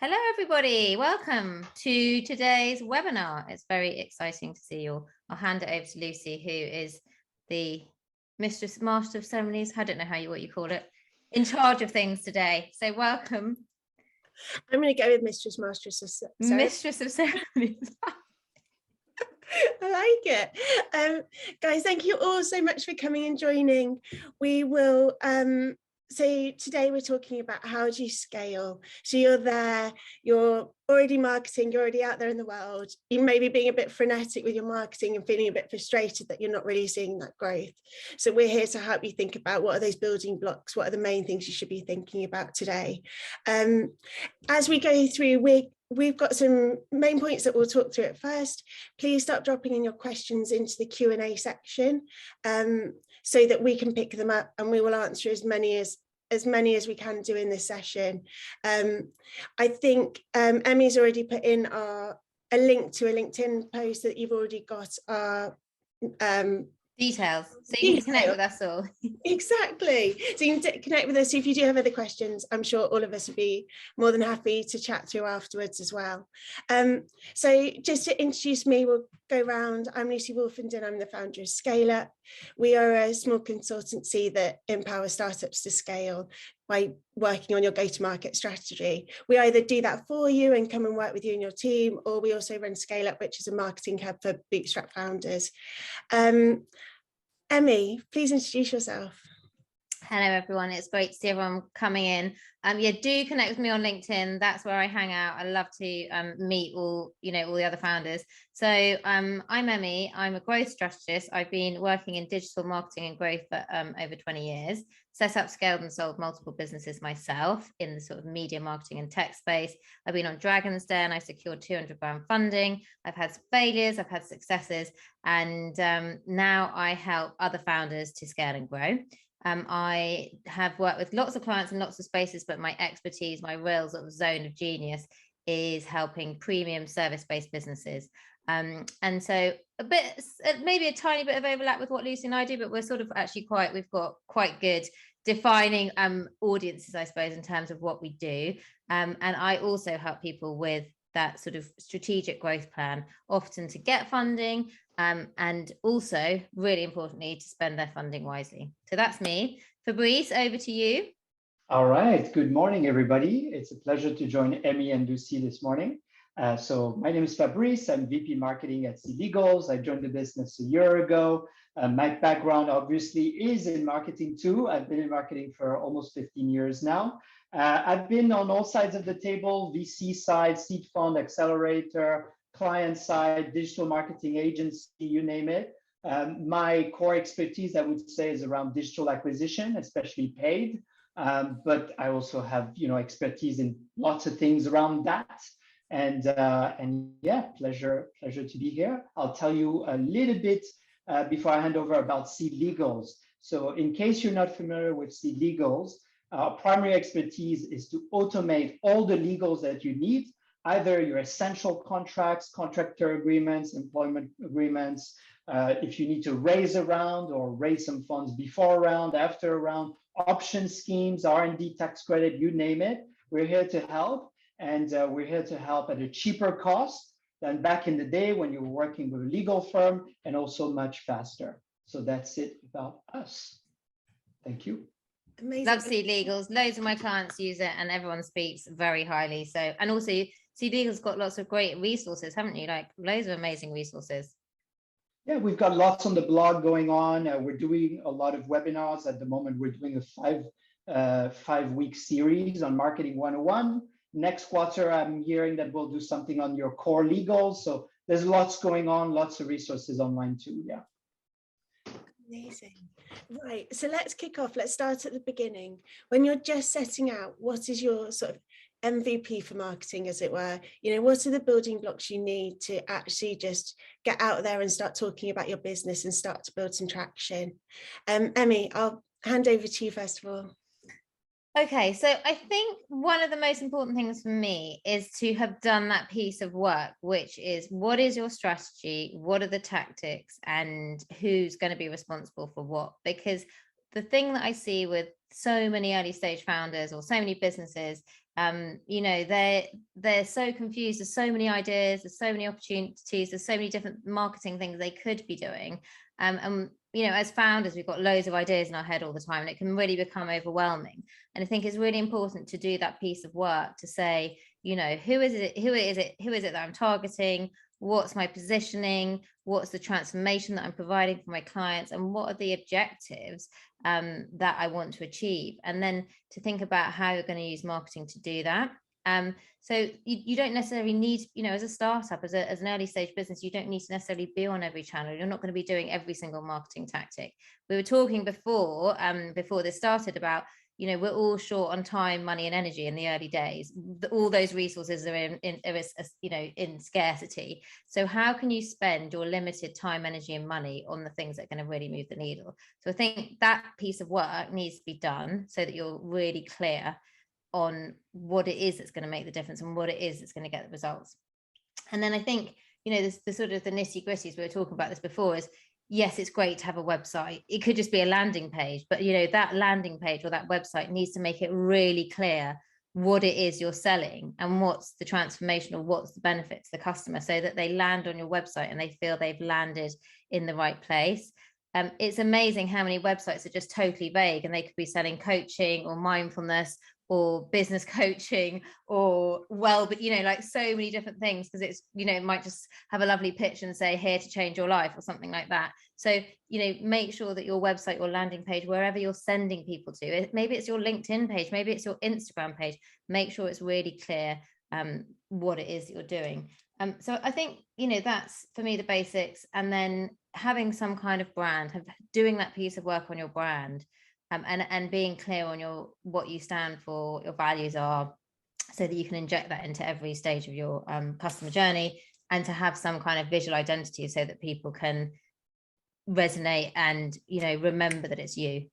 Hello, everybody. Welcome to today's webinar. It's very exciting to see you all. I'll hand it over to Lucy, who is the master of ceremonies. I don't know what you call it, in charge of things today. So welcome. I'm going to go with mistress of ceremonies. Mistress of ceremonies. I like it. Guys, thank you all so much for coming and joining. We will so today we're talking about how do you scale. So you're there, you're already marketing, you're already out there in the world. You may be being a bit frenetic with your marketing and feeling a bit frustrated that you're not really seeing that growth. So we're here to help you think about what are those building blocks, what are the main things you should be thinking about today. As we go through, we've got some main points that we'll talk through at first. Please start dropping in your questions into the Q&A section so that we can pick them up and we will answer as many as we can do in this session. I think Emmie's already put in a link to a LinkedIn post that you've already got our details, so you can connect with us all. Exactly. So you can connect with us. If you do have other questions, I'm sure all of us would be more than happy to chat through afterwards as well. So just to introduce me, we'll go round. I'm Lucy Wolfenden. I'm the founder of Scale Up. We are a small consultancy that empowers startups to scale by working on your go-to-market strategy. We either do that for you and come and work with you and your team, or we also run Scale Up, which is a marketing hub for bootstrap founders. Emmie, please introduce yourself. Hello, everyone. It's great to see everyone coming in. Yeah, do connect with me on LinkedIn. That's where I hang out. I love to meet all the other founders. So I'm Emmie. I'm a growth strategist. I've been working in digital marketing and growth for over 20 years. Set up, scaled, and sold multiple businesses myself in the sort of media marketing and tech space. I've been on Dragon's Den. I secured 200 grand funding. I've had failures. I've had successes. And now I help other founders to scale and grow. I have worked with lots of clients in lots of spaces, but my expertise, my real sort of zone of genius is helping premium service-based businesses. And so maybe a tiny bit of overlap with what Lucy and I do, but we're sort of actually we've got quite good defining audiences, I suppose, in terms of what we do. And I also help people with that sort of strategic growth plan, often to get funding, and also, really importantly, to spend their funding wisely. So that's me. Fabrice, over to you. All right. Good morning, everybody. It's a pleasure to join Emmie and Lucy this morning. So my name is Fabrice. I'm VP Marketing at SeedLegals. I joined the business a year ago. My background, obviously, is in marketing too. I've been in marketing for almost 15 years now. I've been on all sides of the table: VC side, seed fund, accelerator, client side, digital marketing agency, you name it. My core expertise, I would say, is around digital acquisition, especially paid. But I also have, expertise in lots of things around that. And yeah, pleasure to be here. I'll tell you a little bit before I hand over about SeedLegals. So in case you're not familiar with SeedLegals, our primary expertise is to automate all the legals that you need, either your essential contracts, contractor agreements, employment agreements, if you need to raise a round or raise some funds before a round, after a round, option schemes, R&D tax credit, you name it. We're here to help, and we're here to help at a cheaper cost than back in the day when you were working with a legal firm, and also much faster. So that's it about us. Thank you. Amazing. Love SeedLegals. Loads of my clients use it, and everyone speaks very highly. So, and also SeedLegals got lots of great resources, haven't you? Like loads of amazing resources. Yeah, we've got lots on the blog going on. We're doing a lot of webinars at the moment. We're doing a five-week series on Marketing 101. Next quarter, I'm hearing that we'll do something on your core legals. So there's lots going on, lots of resources online too. Yeah. Amazing. Right. So let's kick off. Let's start at the beginning. When you're just setting out, what is your sort of MVP for marketing, as it were? What are the building blocks you need to actually just get out there and start talking about your business and start to build some traction? Emmie, I'll hand over to you first of all. Okay, so I think one of the most important things for me is to have done that piece of work, which is what is your strategy, what are the tactics, and who's going to be responsible for what? Because the thing that I see with so many early stage founders or so many businesses You know, they're so confused. There's so many ideas, there's so many opportunities, there's so many different marketing things they could be doing. And you know, as founders, we've got loads of ideas in our head all the time, and it can really become overwhelming. And I think it's really important to do that piece of work to say, you know, who is it that I'm targeting? What's my positioning? What's the transformation that I'm providing for my clients? And what are the objectives that I want to achieve? And then to think about how you're going to use marketing to do that. So you don't necessarily need, you know, as a startup, as an early stage business, you don't need to necessarily be on every channel. You're not going to be doing every single marketing tactic. We were talking before this started about, you know, we're all short on time, money, and energy in the early days. All those resources are in scarcity. So how can you spend your limited time, energy, and money on the things that are going to really move the needle? So I think that piece of work needs to be done so that you're really clear on what it is that's going to make the difference and what it is that's going to get the results. And then I think, you know, the sort of the nitty gritties, we were talking about this before, is yes, it's great to have a website. It could just be a landing page, but you know, that landing page or that website needs to make it really clear what it is you're selling and what's the transformation or what's the benefit to the customer, so that they land on your website and they feel they've landed in the right place. It's amazing how many websites are just totally vague, and they could be selling coaching or mindfulness or business coaching or but you know, like so many different things, because it's, you know, it might just have a lovely pitch and say here to change your life or something like that. So, you know, make sure that your website, your landing page, wherever you're sending people to, maybe it's your LinkedIn page, maybe it's your Instagram page, make sure it's really clear what it is that you're doing. So I think, you know, that's for me the basics. And then having some kind of brand, doing that piece of work on your brand, and being clear on what you stand for, your values are, so that you can inject that into every stage of your customer journey, and to have some kind of visual identity so that people can resonate and, you know, remember that it's you.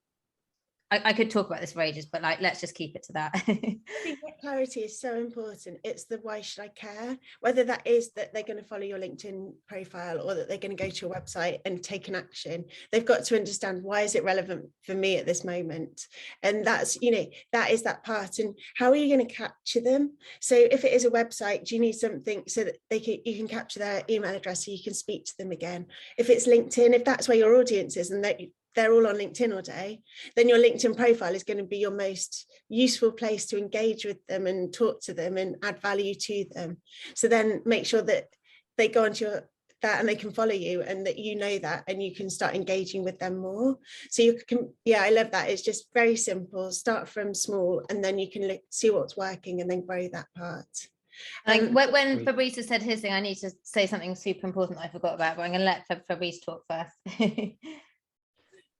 I could talk about this for ages, but like, let's just keep it to that. I think that clarity is so important. It's the why should I care? Whether that is that they're going to follow your LinkedIn profile or that they're going to go to your website and take an action. They've got to understand, why is it relevant for me at this moment? And that's, you know, that is that part. And how are you going to capture them? So if it is a website, do you need something so that you can capture their email address so you can speak to them again? If it's LinkedIn, if that's where your audience is and they're all on LinkedIn all day, then your LinkedIn profile is going to be your most useful place to engage with them and talk to them and add value to them. So then make sure that they go onto that and they can follow you, and that you know that, and you can start engaging with them more. So you can, yeah, I love that. It's just very simple. Start from small, and then you can see what's working and then grow that part. When Fabrice said his thing, I need to say something super important that I forgot about, but I'm going to let Fabrice talk first.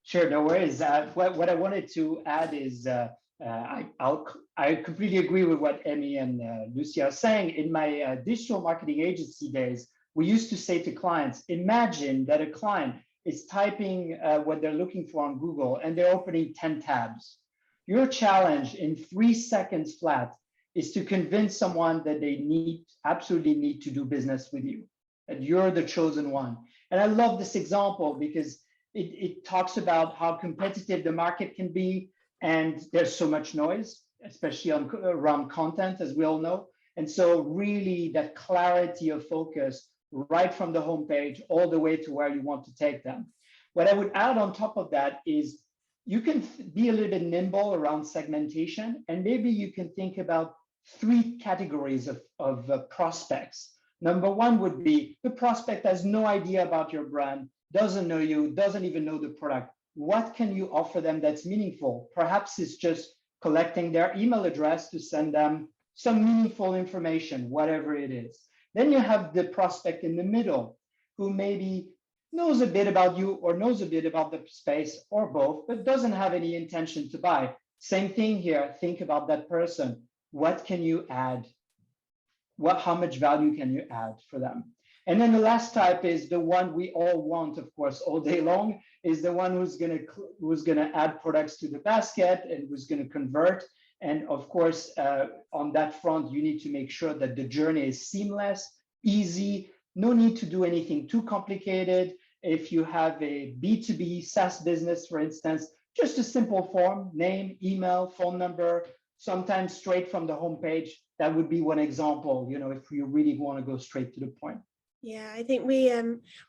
Sure, no worries. What I wanted to add is I completely agree with what Emmie and Lucy are saying. In my digital marketing agency days, we used to say to clients, imagine that a client is typing what they're looking for on Google and they're opening 10 tabs. Your challenge in 3 seconds flat is to convince someone that they absolutely need to do business with you, that you're the chosen one. And I love this example because it talks about how competitive the market can be, and there's so much noise, especially around content, as we all know. And so really that clarity of focus right from the homepage all the way to where you want to take them. What I would add on top of that is you can be a little bit nimble around segmentation, and maybe you can think about 3 categories of prospects. Number one would be the prospect has no idea about your brand, doesn't know you, doesn't even know the product. What can you offer them that's meaningful? Perhaps it's just collecting their email address to send them some meaningful information, whatever it is. Then you have the prospect in the middle, who maybe knows a bit about you or knows a bit about the space or both, but doesn't have any intention to buy. Same thing here. Think about that person. What can you add? How much value can you add for them? And then the last type is the one we all want, of course, all day long, is the one who's gonna add products to the basket and who's gonna convert. And of course, on that front, you need to make sure that the journey is seamless, easy, no need to do anything too complicated. If you have a B2B SaaS business, for instance, just a simple form, name, email, phone number, sometimes straight from the homepage. That would be one example, if you really want to go straight to the point. Yeah, I think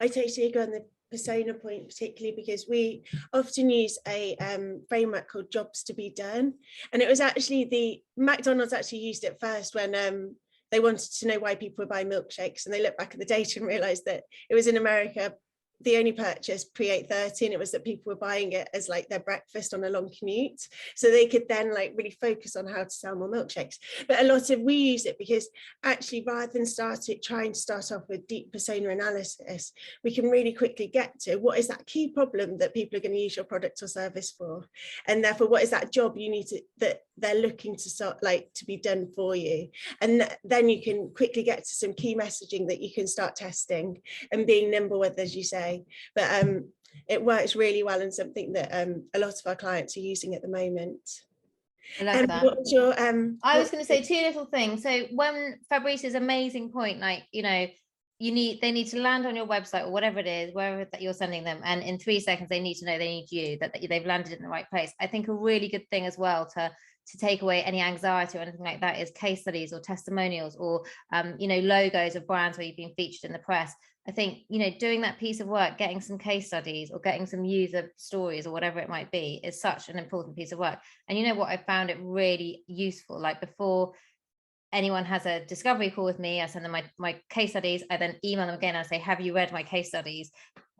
I totally agree on the persona point, particularly because we often use a framework called jobs to be done. And it was actually McDonald's actually used it first when they wanted to know why people were buying milkshakes, and they looked back at the data and realized that it was in America the only purchase pre 8:30, and it was that people were buying it as like their breakfast on a long commute, so they could then like really focus on how to sell more milkshakes. But we use it because actually, rather than trying to start off with deep persona analysis, we can really quickly get to what is that key problem that people are going to use your product or service for, and therefore what is that job you need that they're looking to start to be done for you. And then you can quickly get to some key messaging that you can start testing and being nimble with, as you say. But it works really well, and something that a lot of our clients are using at the moment. I love that. What was your, I was going to say two little things. So when Fabrice's amazing point, they need to land on your website or whatever it is, wherever that you're sending them, and in 3 seconds they need to know they need you, that they've landed in the right place. I think a really good thing as well to take away any anxiety or anything like that is case studies or testimonials or logos of brands where you've been featured in the press. I think doing that piece of work, getting some case studies or getting some user stories or whatever it might be, is such an important piece of work. And you know what, I found it really useful, like before anyone has a discovery call with me, I send them my case studies. I then email them again. I say, have you read my case studies?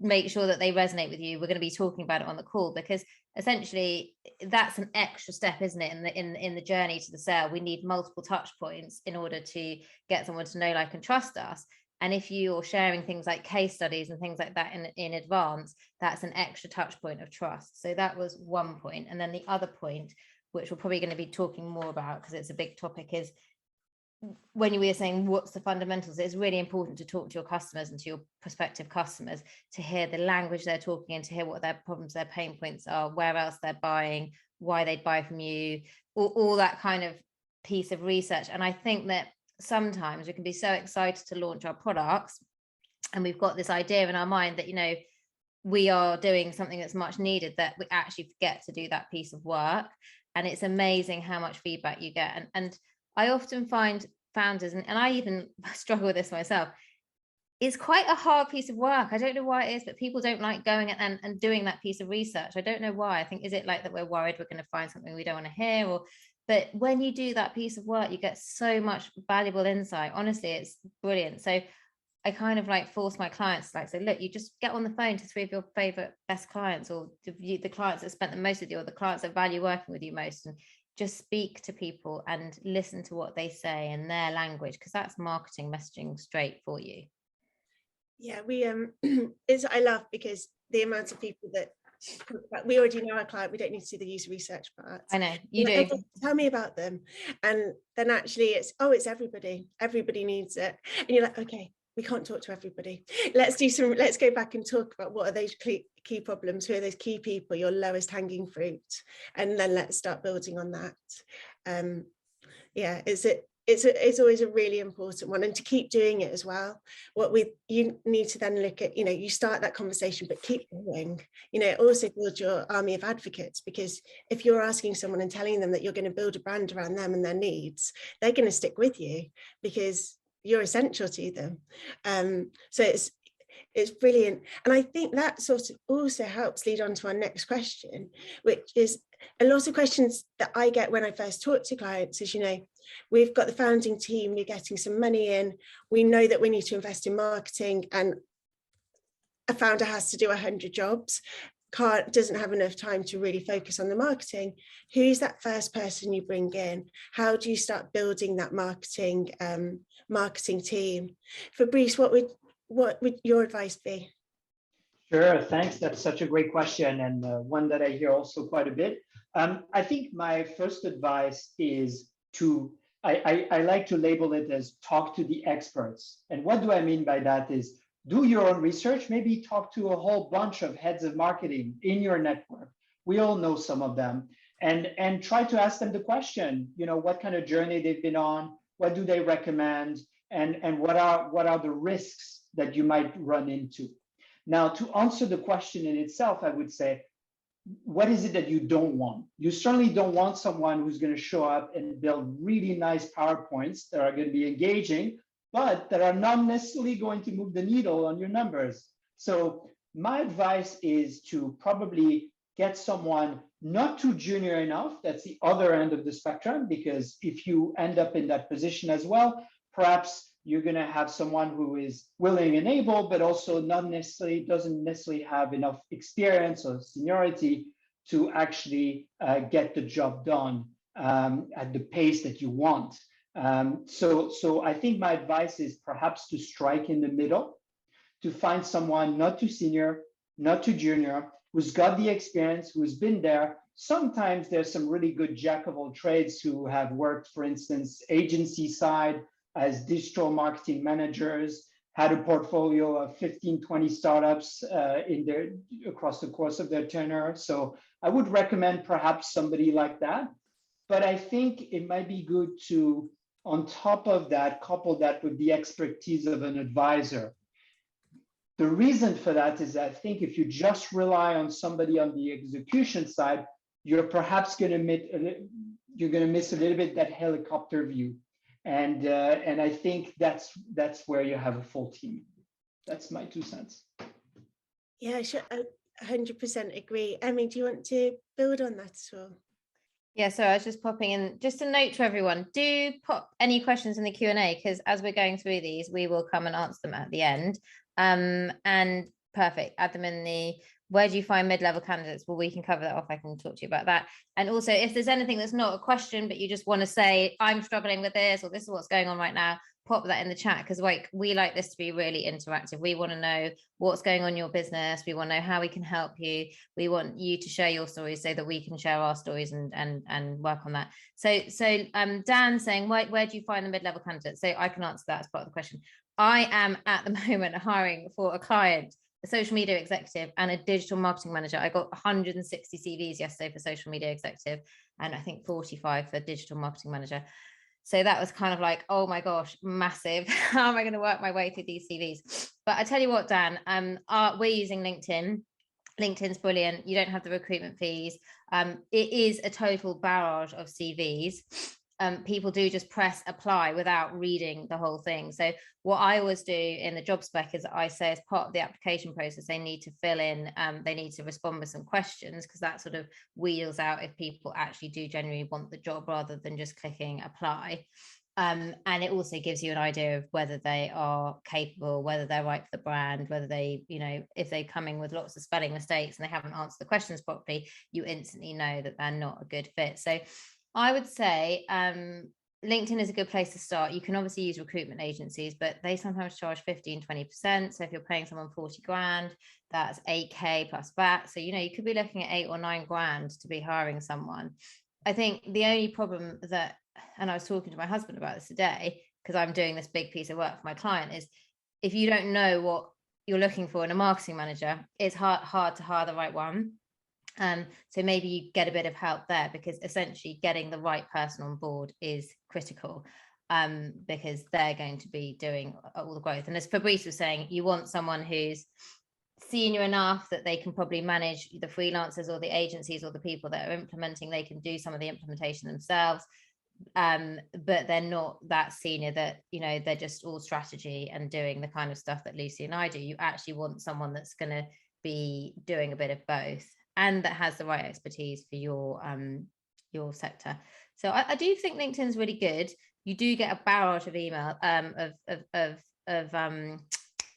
Make sure that they resonate with you. We're going to be talking about it on the call, because essentially that's an extra step, isn't it? In the journey to the sale, we need multiple touch points in order to get someone to know, like, and trust us. And if you're sharing things like case studies and things like that in advance, that's an extra touch point of trust. So that was one point. And then the other point, which we're probably going to be talking more about because it's a big topic, is when you were saying what's the fundamentals, it's really important to talk to your customers and to your prospective customers to hear the language they're talking in, to hear what their problems, their pain points are, where else they're buying, why they'd buy from you, all that kind of piece of research. And I think that sometimes we can be so excited to launch our products and we've got this idea in our mind that we are doing something that's much needed, that we actually forget to do that piece of work. And it's amazing how much feedback you get. And I often find founders, and I even struggle with this myself, it's quite a hard piece of work. I don't know why it is, but people don't like going and doing that piece of research. I don't know why. I think, is it like that we're worried we're going to find something we don't want to hear? But when you do that piece of work, you get so much valuable insight. Honestly, it's brilliant. So I kind of force my clients to say, look, you just get on the phone to 3 of your favorite best clients, or the clients that spent the most with you, or the clients that value working with you most, and just speak to people and listen to what they say in their language, because that's marketing messaging straight for you. Yeah, I love, because the amount of people that we already know our client, we don't need to do the user research part. I know you do. Okay, tell me about them, and then actually it's everybody needs it, and you're like, okay, we can't talk to everybody. Let's go back and talk about what are those key problems, who are those key people, your lowest hanging fruit, and then let's start building on that. Yeah, it's always a really important one, and to keep doing it as well. You need to then look at, you start that conversation, but keep going. Also build your army of advocates, because if you're asking someone and telling them that you're going to build a brand around them and their needs, they're going to stick with you because you're essential to them. So it's brilliant. And I think that sort of also helps lead on to our next question, which is a lot of questions that I get when I first talk to clients is, we've got the founding team, we're getting some money in, we know that we need to invest in marketing, and a founder has to do 100 jobs, doesn't have enough time to really focus on the marketing. Who's that first person you bring in? How do you start building that marketing team? Fabrice, what would your advice be? Sure, thanks. That's such a great question, and one that I hear also quite a bit. I think my first advice is I like to label it as talk to the experts. And what do I mean by that is do your own research, maybe talk to a whole bunch of heads of marketing in your network. We all know some of them, and try to ask them the question, what kind of journey they've been on, what do they recommend, and what are the risks that you might run into. Now, to answer the question in itself, I would say what is it that you don't want? You certainly don't want someone who's going to show up and build really nice PowerPoints that are going to be engaging, but that are not necessarily going to move the needle on your numbers. So my advice is to probably get someone not too junior enough. That's the other end of the spectrum, because if you end up in that position as well, perhaps you're going to have someone who is willing and able, but also doesn't necessarily have enough experience or seniority to actually get the job done at the pace that you want. So I think my advice is perhaps to strike in the middle, to find someone not too senior, not too junior, who's got the experience, who's been there. Sometimes there's some really good jack of all trades who have worked, for instance, agency side as digital marketing managers, had a portfolio of 15, 20 startups across the course of their tenure. So I would recommend perhaps somebody like that. But I think it might be good to, on top of that, couple that with the expertise of an advisor. The reason for that is I think if you just rely on somebody on the execution side, you're perhaps going to miss a little bit that helicopter view. And I think that's where you have a full team. That's my 2 cents. Yeah, sure. I 100% agree. Emmie, do you want to build on that at all? Yeah, so I was just popping in, just a note to everyone, do pop any questions in the Q&A, because as we're going through these, we will come and answer them at the end. And perfect, add them in the, where do you find mid-level candidates? Well, we can cover that off. I can talk to you about that. And also, if there's anything that's not a question, but you just want to say, I'm struggling with this, or this is what's going on right now, pop that in the chat, because we like this to be really interactive. We want to know what's going on in your business. We want to know how we can help you. We want you to share your stories so that we can share our stories and work on that. So Dan saying, where do you find the mid-level candidates? So I can answer that as part of the question. I am at the moment hiring for a client, a social media executive and a digital marketing manager. I got 160 CVs yesterday for social media executive, and I think 45 for digital marketing manager. So that was kind of like, oh my gosh, massive. How am I going to work my way through these CVs? But I tell you what, Dan, we're using LinkedIn. LinkedIn's brilliant. You don't have the recruitment fees. It is a total barrage of CVs. People do just press apply without reading the whole thing. So what I always do in the job spec is I say, as part of the application process, they need to fill in, they need to respond with some questions, because that sort of wheels out if people actually do genuinely want the job rather than just clicking apply. And it also gives you an idea of whether they are capable, whether they're right for the brand, whether they, if they're coming with lots of spelling mistakes and they haven't answered the questions properly, you instantly know that they're not a good fit. So I would say LinkedIn is a good place to start. You can obviously use recruitment agencies, but they sometimes charge 15, 20%. So if you're paying someone 40 grand, that's 8K plus VAT. So, you could be looking at 8 or 9 grand to be hiring someone. I think the only problem that, and I was talking to my husband about this today, because I'm doing this big piece of work for my client, is if you don't know what you're looking for in a marketing manager, it's hard to hire the right one. So maybe you get a bit of help there, because essentially getting the right person on board is critical, because they're going to be doing all the growth. And as Fabrice was saying, you want someone who's senior enough that they can probably manage the freelancers or the agencies or the people that are implementing. They can do some of the implementation themselves, but they're not that senior that, they're just all strategy and doing the kind of stuff that Lucy and I do. You actually want someone that's going to be doing a bit of both, and that has the right expertise for your sector. So I do think LinkedIn's really good. You do get a barrage of email of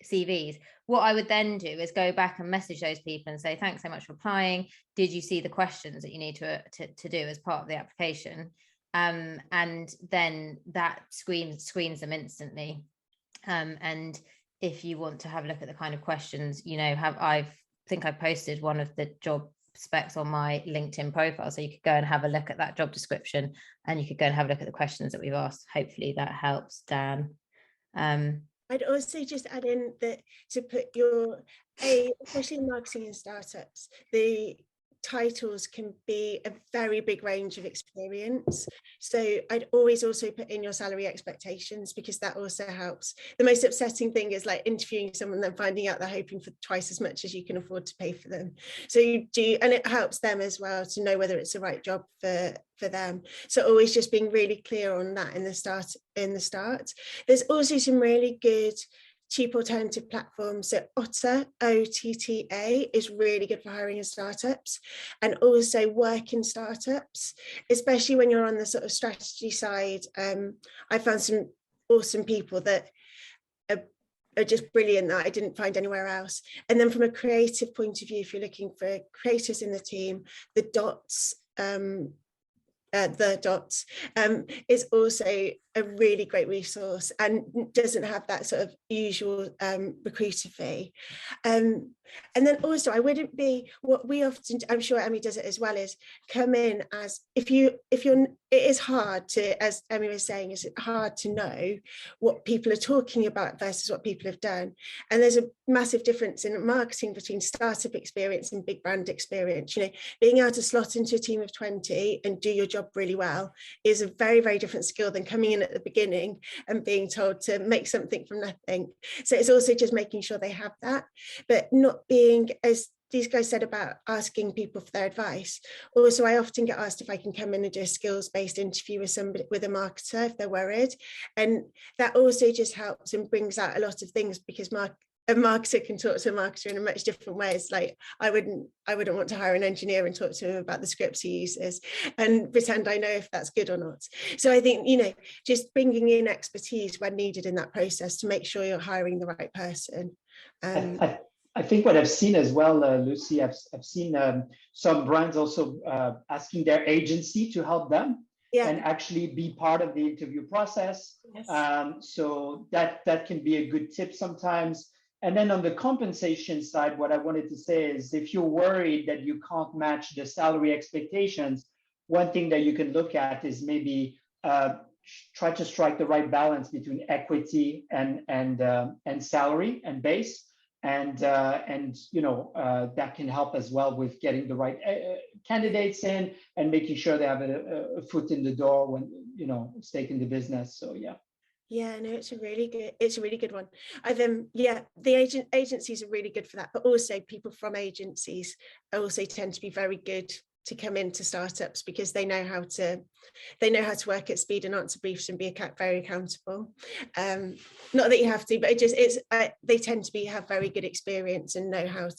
CVs. What I would then do is go back and message those people and say, thanks so much for applying. Did you see the questions that you need to do as part of the application? And then that screens them instantly. And if you want to have a look at the kind of questions, I think I posted one of the job specs on my LinkedIn profile, so you could go and have a look at that job description, and you could go and have a look at the questions that we've asked. Hopefully that helps, Dan. I'd also just add in that to put especially in marketing and startups, the titles can be a very big range of experience. So I'd always also put in your salary expectations, because that also helps. The most upsetting thing is like interviewing someone and then finding out they're hoping for twice as much as you can afford to pay for them. So you do, and it helps them as well to know whether it's the right job for them. So always just being really clear on that in the start. There's also some really good cheap alternative platforms. So Otta, OTTA, is really good for hiring in startups, and also work in startups, especially when you're on the sort of strategy side. I found some awesome people that are just brilliant that I didn't find anywhere else. And then from a creative point of view, if you're looking for creators in the team, the Dots is also a really great resource and doesn't have that sort of usual recruiter fee. And then also, I wouldn't be, what we often, I'm sure Emmie does it as well, is come in as, if you're, it is hard to, as Emmie was saying, it's hard to know what people are talking about versus what people have done. And there's a massive difference in marketing between startup experience and big brand experience. You know, being able to slot into a team of 20 and do your job really well is a very, very different skill than coming in at the beginning and being told to make something from nothing. So it's also just making sure they have that, but not being, as these guys said about asking people for their advice. Also, I often get asked if I can come in and do a skills-based interview with somebody, with a marketer, if they're worried. And that also just helps and brings out a lot of things, because a marketer can talk to a marketer in a much different way. It's like, I wouldn't want to hire an engineer and talk to him about the scripts he uses and pretend I know if that's good or not. So I think, you know, just bringing in expertise when needed in that process to make sure you're hiring the right person. I think what I've seen as well, Lucy, I've seen some brands also asking their agency to help them and actually be part of the interview process. Yes. So that can be a good tip sometimes. And then on the compensation side, what I wanted to say is, if you're worried that you can't match the salary expectations, one thing that you can look at is maybe try to strike the right balance between equity and salary and base. And you know, that can help as well with getting the right candidates in and making sure they have a foot in the door when, you know, stake in the business. So yeah, no, it's a really good one. The agencies are really good for that, but also people from agencies also tend to be very good to come into startups, because they know how to work at speed and answer briefs and be very accountable. Not that you have to, but they tend to have very good experience and know how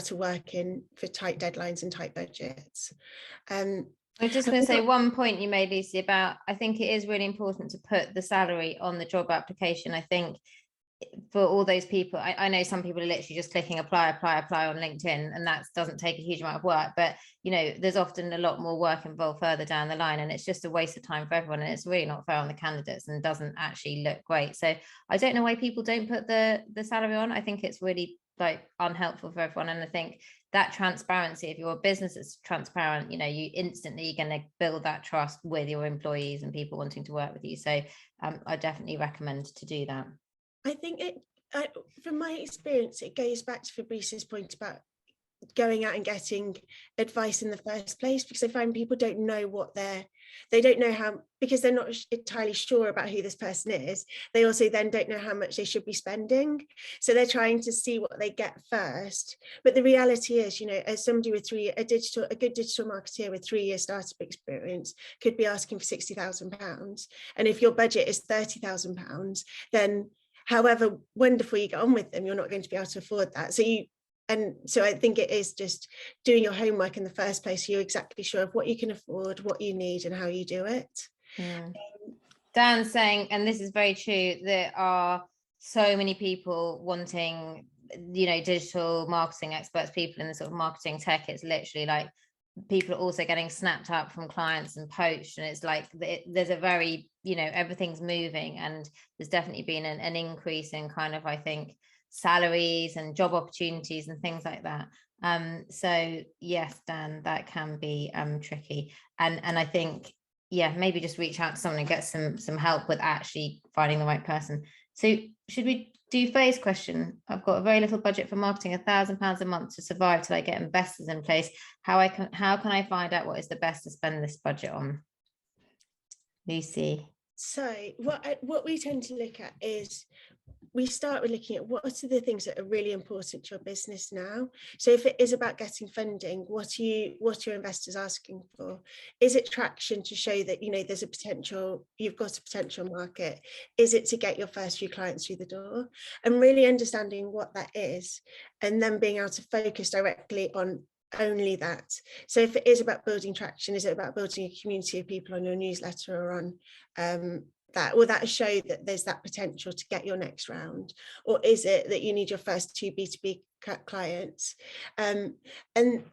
to work for tight deadlines and tight budgets. I'm just going to say one point you made, Lucy, about, I think it is really important to put the salary on the job application. I think for all those people, I know some people are literally just clicking apply on LinkedIn, and that doesn't take a huge amount of work, but you know, there's often a lot more work involved further down the line, and it's just a waste of time for everyone, and it's really not fair on the candidates and doesn't actually look great. So I don't know why people don't put the salary on. I think it's really like unhelpful for everyone, and I think that transparency, if your business is transparent, you know, you instantly going to build that trust with your employees and people wanting to work with you. So I definitely recommend to do that. I think from my experience, it goes back to Fabrice's point about going out and getting advice in the first place, because I find people don't know they don't know how, because they're not entirely sure about who this person is. They also then don't know how much they should be spending. So they're trying to see what they get first. But the reality is, you know, as somebody with a good digital marketeer with 3 years startup experience could be asking for £60,000. And if your budget is £30,000, then however wonderful you get on with them, you're not going to be able to afford that. So I think it is just doing your homework in the first place, so you're exactly sure of what you can afford, what you need, and how you do it. Dan's saying, and this is very true, there are so many people wanting, you know, digital marketing experts, people in the sort of marketing tech. It's literally like people are also getting snapped up from clients and poached, and it's like there's a very, you know, everything's moving, and there's definitely been an increase in kind of, I think, salaries and job opportunities and things like that. So yes, Dan, that can be tricky, and I think, yeah, maybe just reach out to someone and get some help with actually finding the right person. So should we do Faye's question? I've got a very little budget for marketing, £1,000 a month to survive till I get investors in place. How can I find out what is the best to spend this budget on? Lucy. So what we tend to look at is, we start with looking at what are the things that are really important to your business now. So if it is about getting funding, what are your investors asking for? Is it traction to show that, you know, there's a potential, you've got a potential market? Is it to get your first few clients through the door? And really understanding what that is, and then being able to focus directly on only that. So if it is about building traction, is it about building a community of people on your newsletter or on that, will that show that there's that potential to get your next round? Or is it that you need your first 2 B2B clients? And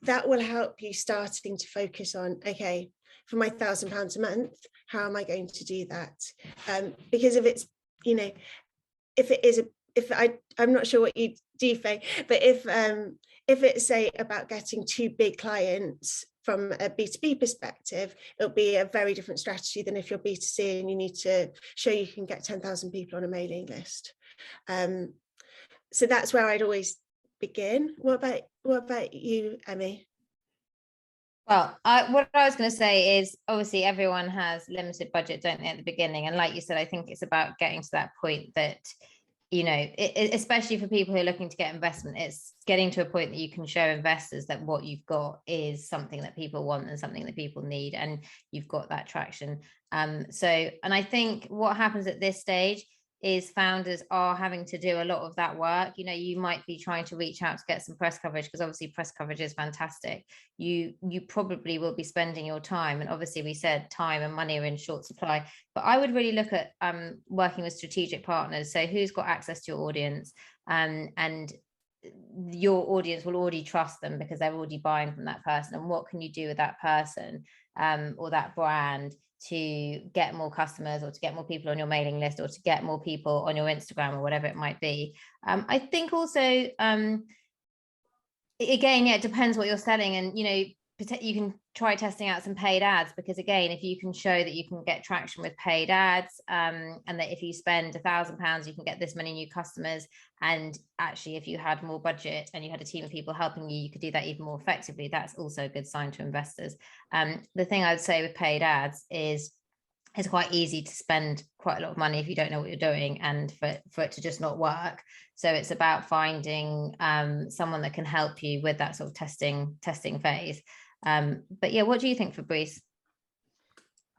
that will help you starting to focus on, okay, for my £1,000 a month, how am I going to do that? Because if it's, you know, I'm not sure what you do, Faye, but if it's, say, about getting 2 big clients from a B2B perspective, it'll be a very different strategy than if you're B2C and you need to show you can get 10,000 people on a mailing list. So that's where I'd always begin. What about you, Emmie? Well, what I was going to say is, obviously everyone has limited budget, don't they, at the beginning? And like you said, I think it's about getting to that point that, you know, especially for people who are looking to get investment, it's getting to a point that you can show investors that what you've got is something that people want and something that people need, and you've got that traction. And I think what happens at this stage is founders are having to do a lot of that work. You know, you might be trying to reach out to get some press coverage, because obviously press coverage is fantastic. You probably will be spending your time, and obviously we said time and money are in short supply, but I would really look at working with strategic partners. So who's got access to your audience, and your audience will already trust them because they're already buying from that person, and what can you do with that person or that brand to get more customers, or to get more people on your mailing list, or to get more people on your Instagram, or whatever it might be. I think also, again, yeah, it depends what you're selling, and, you know, you can try testing out some paid ads, because again, if you can show that you can get traction with paid ads, and that if you spend £1,000, you can get this many new customers, and actually if you had more budget and you had a team of people helping you, you could do that even more effectively, that's also a good sign to investors. The thing I would say with paid ads is it's quite easy to spend quite a lot of money if you don't know what you're doing, and for it to just not work. So it's about finding someone that can help you with that sort of testing phase. But yeah, what do you think, Fabrice?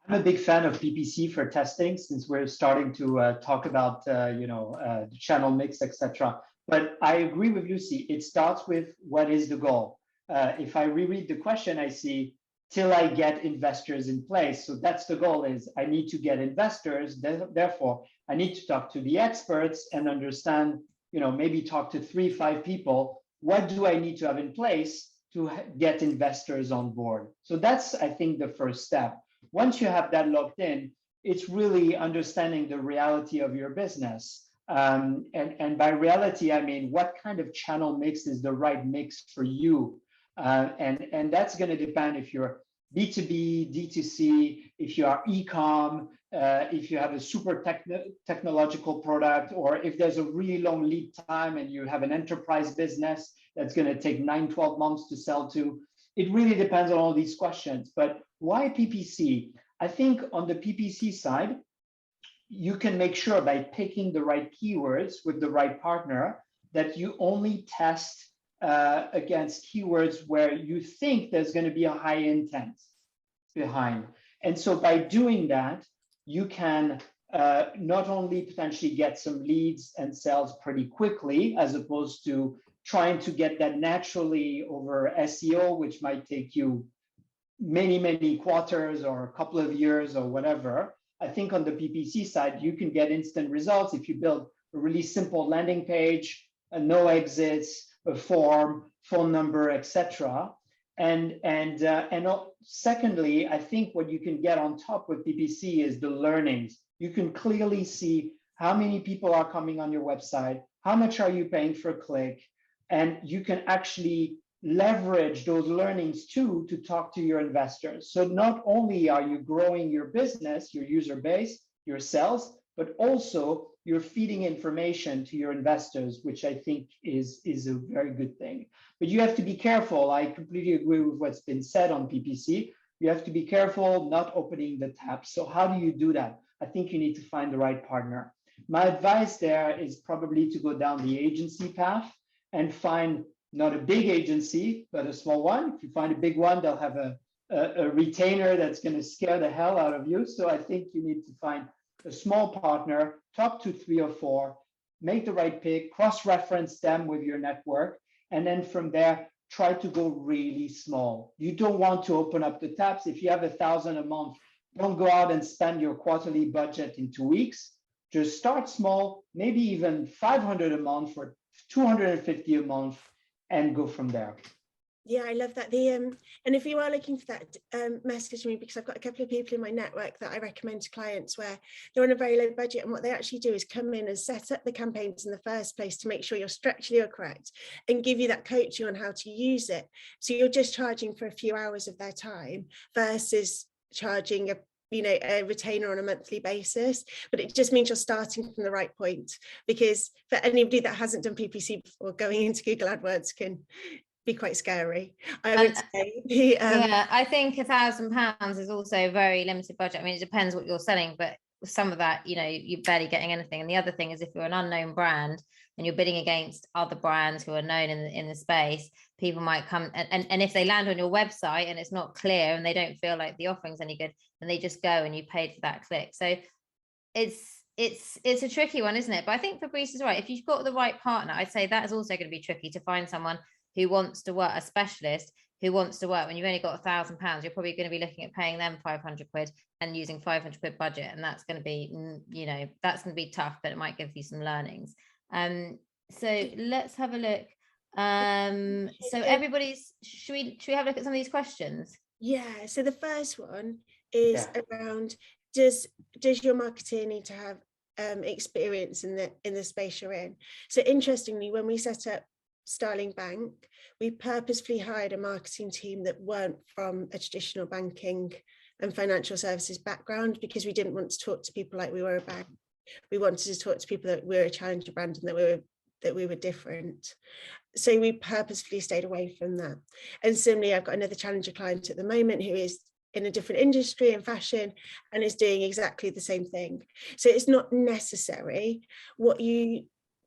I'm a big fan of PPC for testing, since we're starting to talk about the channel mix, etc. But I agree with Lucy. It starts with, what is the goal? If I reread the question, I see till I get investors in place. So that's the goal, is I need to get investors. Therefore, I need to talk to the experts and understand, maybe talk to 3-5 people. What do I need to have in place to get investors on board? So that's, I think, the first step. Once you have that locked in, it's really understanding the reality of your business. And by reality, I mean, what kind of channel mix is the right mix for you? And that's going to depend if you're B2B, D2C, if you are e-com, if you have a super technological product, or if there's a really long lead time and you have an enterprise business that's going to take 9-12 months to sell to. It really depends on all these questions. But why PPC? I think on the PPC side, you can make sure by picking the right keywords with the right partner that you only test against keywords where you think there's going to be a high intent behind. And so by doing that, you can not only potentially get some leads and sales pretty quickly, as opposed to trying to get that naturally over SEO, which might take you many quarters or a couple of years or whatever. I think on the PPC side, you can get instant results if you build a really simple landing page, no exits, a form, phone number, etc. And secondly, I think what you can get on top with PPC is the learnings. You can clearly see how many people are coming on your website, how much are you paying for a click, and you can actually leverage those learnings too to talk to your investors. So not only are you growing your business, your user base, your sales, but also you're feeding information to your investors, which I think is a very good thing. But you have to be careful. I completely agree with what's been said on PPC. You have to be careful not opening the tap. So how do you do that? I think you need to find the right partner. My advice there is probably to go down the agency path and find not a big agency, but a small one. If you find a big one, they'll have a retainer that's going to scare the hell out of you. So I think you need to find a small partner, talk to 3 or 4, make the right pick, cross-reference them with your network, and then from there, try to go really small. You don't want to open up the taps. If you have 1,000 a month, don't go out and spend your quarterly budget in 2 weeks. Just start small, maybe even 500 a month or 250 a month, and go from there. Yeah, I love that. And if you are looking for that, message me, because I've got a couple of people in my network that I recommend to clients where they're on a very low budget, and what they actually do is come in and set up the campaigns in the first place to make sure you're structurally correct and give you that coaching on how to use it. So you're just charging for a few hours of their time versus charging a retainer on a monthly basis. But it just means you're starting from the right point, because for anybody that hasn't done PPC before, going into Google AdWords can be quite scary, I would say. Yeah, I think £1,000 is also a very limited budget. I mean, it depends what you're selling, but some of that, you're barely getting anything. And the other thing is, if you're an unknown brand and you're bidding against other brands who are known in the space, people might come and if they land on your website and it's not clear and they don't feel like the offering's any good, then they just go and you paid for that click. So it's a tricky one, isn't it? But I think Fabrice is right. If you've got the right partner, I'd say that is also going to be tricky to find someone who wants to work, a specialist who wants to work. When you've only got £1,000, you're probably going to be looking at paying them 500 quid and using 500 quid budget. And that's going to be, that's going to be tough, but it might give you some learnings. So let's have a look. So everybody's, should we have a look at some of these questions? Yeah. So the first one is around, does your marketer need to have experience in the space you're in? So interestingly, when we set up Starling Bank, we purposefully hired a marketing team that weren't from a traditional banking and financial services background, because we didn't want to talk to people like we were a bank. We wanted to talk to people that we were a challenger brand and that we were different. So we purposefully stayed away from that. And similarly, I've got another challenger client at the moment who is in a different industry in fashion and is doing exactly the same thing. So it's not necessary.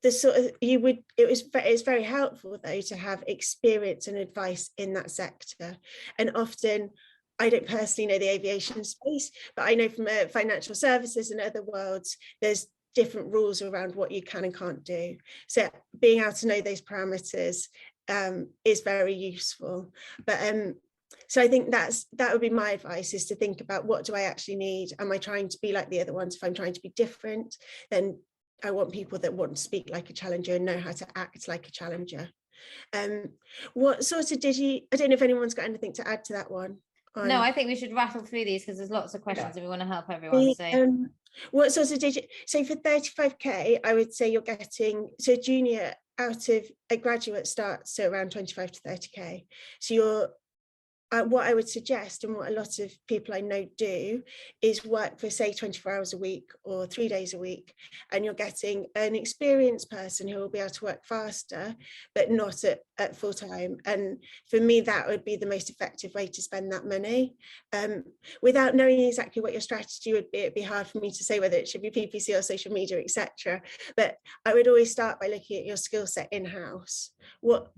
It's very helpful though to have experience and advice in that sector. And often, I don't personally know the aviation space, but I know from financial services and other worlds, there's different rules around what you can and can't do. So being able to know those parameters is very useful. But so I think that would be my advice, is to think about, what do I actually need? Am I trying to be like the other ones? If I'm trying to be different, then I want people that want to speak like a challenger and know how to act like a challenger. What sort of I don't know if anyone's got anything to add to that one. No, I think we should rattle through these because there's lots of questions and we want to help everyone. So what sort of so for 35k, I would say you're getting, so junior out of a graduate starts to around 25 to 30k. So you're what I would suggest, and what a lot of people I know do, is work for say 24 hours a week or 3 days a week, and you're getting an experienced person who will be able to work faster, but not at full time. And for me, that would be the most effective way to spend that money. Without knowing exactly what your strategy would be, it'd be hard for me to say whether it should be PPC or social media, etc. But I would always start by looking at your skill set in-house. What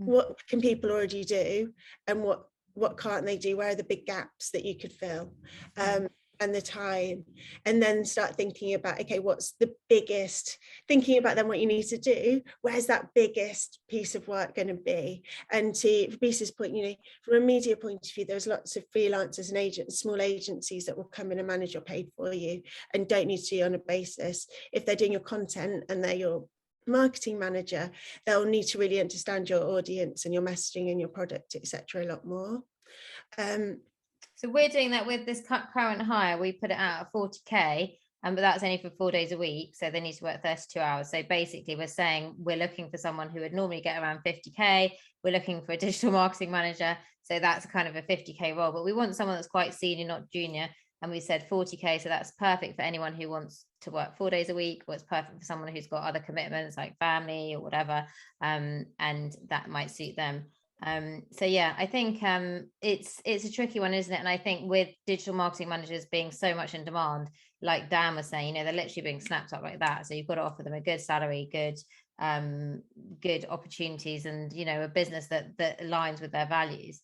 can people already do, and what can't they do? Where are the big gaps that you could fill, and the time? And then start thinking about, okay, what's the biggest, thinking about then what you need to do, where's that biggest piece of work going to be? And to Fabrice's point, from a media point of view, there's lots of freelancers and agents, small agencies that will come in and manage your paid for you and don't need to be on a basis. If they're doing your content and they're your marketing manager, they'll need to really understand your audience and your messaging and your product, etc., a lot more. So we're doing that with this current hire. We put it out at 40k, but that's only for 4 days a week, so they need to work 32 hours. So basically we're saying we're looking for someone who would normally get around 50k. We're looking for a digital marketing manager, so that's kind of a 50k role, but we want someone that's quite senior, not junior. and we said 40K. So that's perfect for anyone who wants to work 4 days a week, or it's perfect for someone who's got other commitments like family or whatever, and that might suit them. So yeah, I think it's a tricky one, isn't it? And I think with digital marketing managers being so much in demand, like Dan was saying, they're literally being snapped up like that. So you've got to offer them a good salary, good opportunities, and a business that aligns with their values.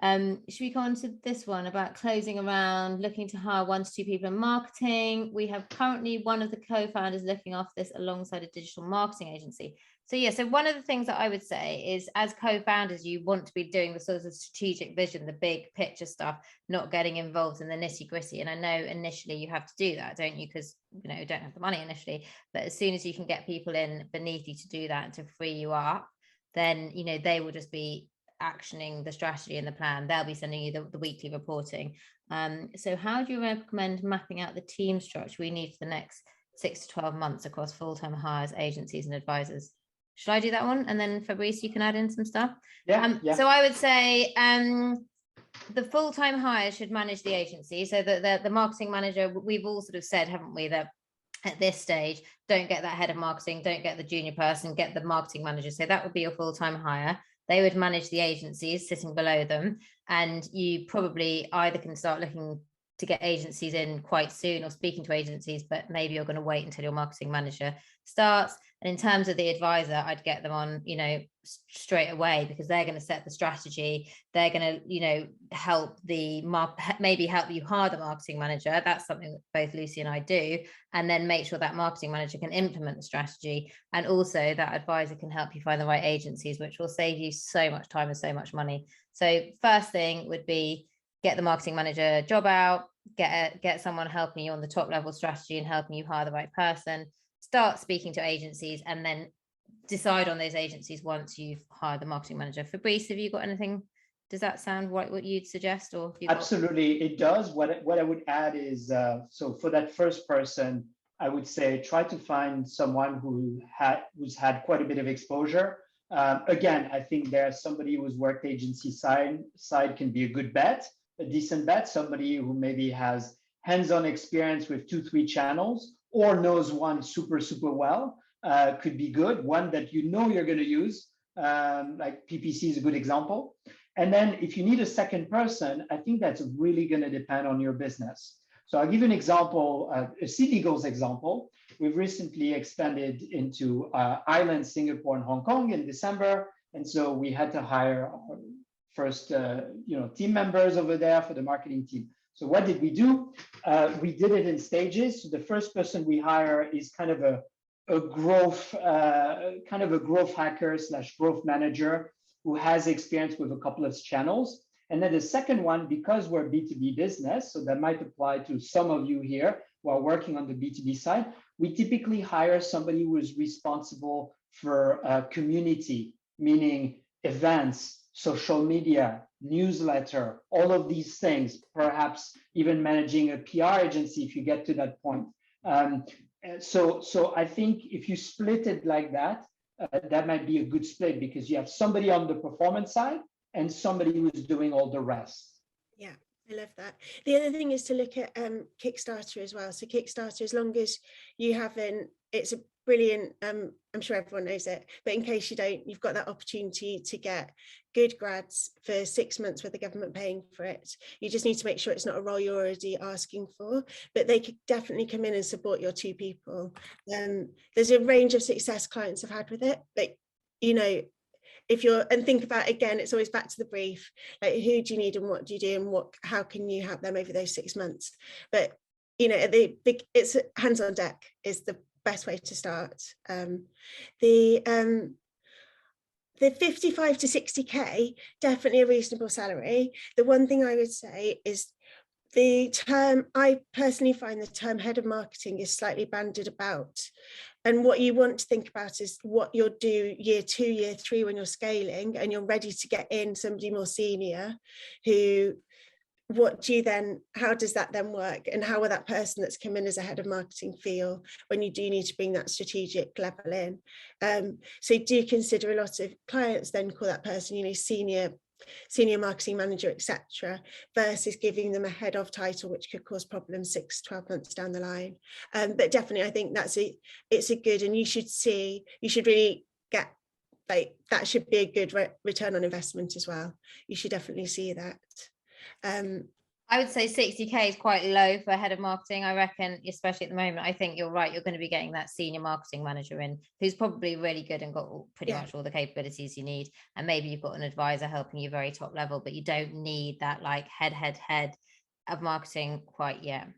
Should we go on to this one about closing around, looking to hire 1 to 2 people in marketing? We have currently one of the co-founders looking after this alongside a digital marketing agency. So yeah, so one of the things that I would say is, as co-founders, you want to be doing the sort of strategic vision, the big picture stuff, not getting involved in the nitty gritty. And I know initially you have to do that, don't you? Because you don't have the money initially, but as soon as you can get people in beneath you to do that and to free you up, then they will just be actioning the strategy and the plan. They'll be sending you the weekly reporting. So how do you recommend mapping out the team structure we need for the next 6 to 12 months across full-time hires, agencies and advisors? Should I do that one? And then Fabrice, you can add in some stuff. Yeah. So I would say the full-time hires should manage the agency. So the marketing manager, we've all sort of said, haven't we, that at this stage, don't get that head of marketing, don't get the junior person, get the marketing manager. So that would be your full-time hire. They would manage the agencies sitting below them. And you probably either can start looking to get agencies in quite soon, or speaking to agencies, but maybe you're going to wait until your marketing manager starts. And in terms of the advisor, I'd get them on, straight away, because they're going to set the strategy. They're going to, help maybe help you hire the marketing manager. That's something that both Lucy and I do. And then make sure that marketing manager can implement the strategy. And also that advisor can help you find the right agencies, which will save you so much time and so much money. So first thing would be, get the marketing manager job out, get someone helping you on the top level strategy and helping you hire the right person, start speaking to agencies, and then decide on those agencies once you've hired the marketing manager. Fabrice, have you got anything? Does that sound right, what you'd suggest? Or Absolutely, it does. What I would add is, so for that first person, I would say try to find someone who's had quite a bit of exposure. Again, I think there's somebody who's worked agency side can be a good bet, a decent bet. Somebody who maybe has hands-on experience with 2-3 channels, or knows one super well, could be good. One that you're going to use, like PPC is a good example. And then if you need a second person, I think that's really going to depend on your business. So I'll give you an example, a SeedLegals example. We've recently expanded into Ireland, Singapore, and Hong Kong in December. And so we had to hire our first team members over there for the marketing team. So what did we do? We did it in stages. So the first person we hire is kind of a growth hacker / growth manager who has experience with a couple of channels. And then the second one, because we're B2B business, so that might apply to some of you here who are working on the B2B side, we typically hire somebody who is responsible for community, meaning events, social media, newsletter, all of these things, perhaps even managing a PR agency if you get to that point. So I think if you split it like that, that might be a good split, because you have somebody on the performance side and somebody who's doing all the rest. Yeah, I love that. The other thing is to look at Kickstarter as well. So Kickstarter, as long as you haven't, it's a brilliant, I'm sure everyone knows it, but in case you don't, you've got that opportunity to get good grads for 6 months with the government paying for it. You just need to make sure it's not a role you're already asking for, but they could definitely come in and support your 2 people. There's a range of success clients have had with it, but and think about, again, it's always back to the brief, like who do you need and what do you do and how can you help them over those 6 months. But it's hands on deck is the best way to start. The 55 to 60k, definitely a reasonable salary. The one thing I would say is I personally find the term head of marketing is slightly bandied about. And what you want to think about is what you'll do year 2, year 3 when you're scaling and you're ready to get in somebody more senior how does that then work? And how will that person that's come in as a head of marketing feel when you do need to bring that strategic level in? So do consider, a lot of clients then call that person, senior senior marketing manager, etc., versus giving them a head of title, which could cause problems 6 to 12 months down the line. But definitely, I think it's a good, and you should really get, like, that should be a good return on investment as well. You should definitely see that. I would say 60k is quite low for a head of marketing. I reckon, especially at the moment, I think you're right. You're going to be getting that senior marketing manager in, who's probably really good and got pretty much all the capabilities you need. And maybe you've got an advisor helping you very top level, but you don't need that like head of marketing quite yet.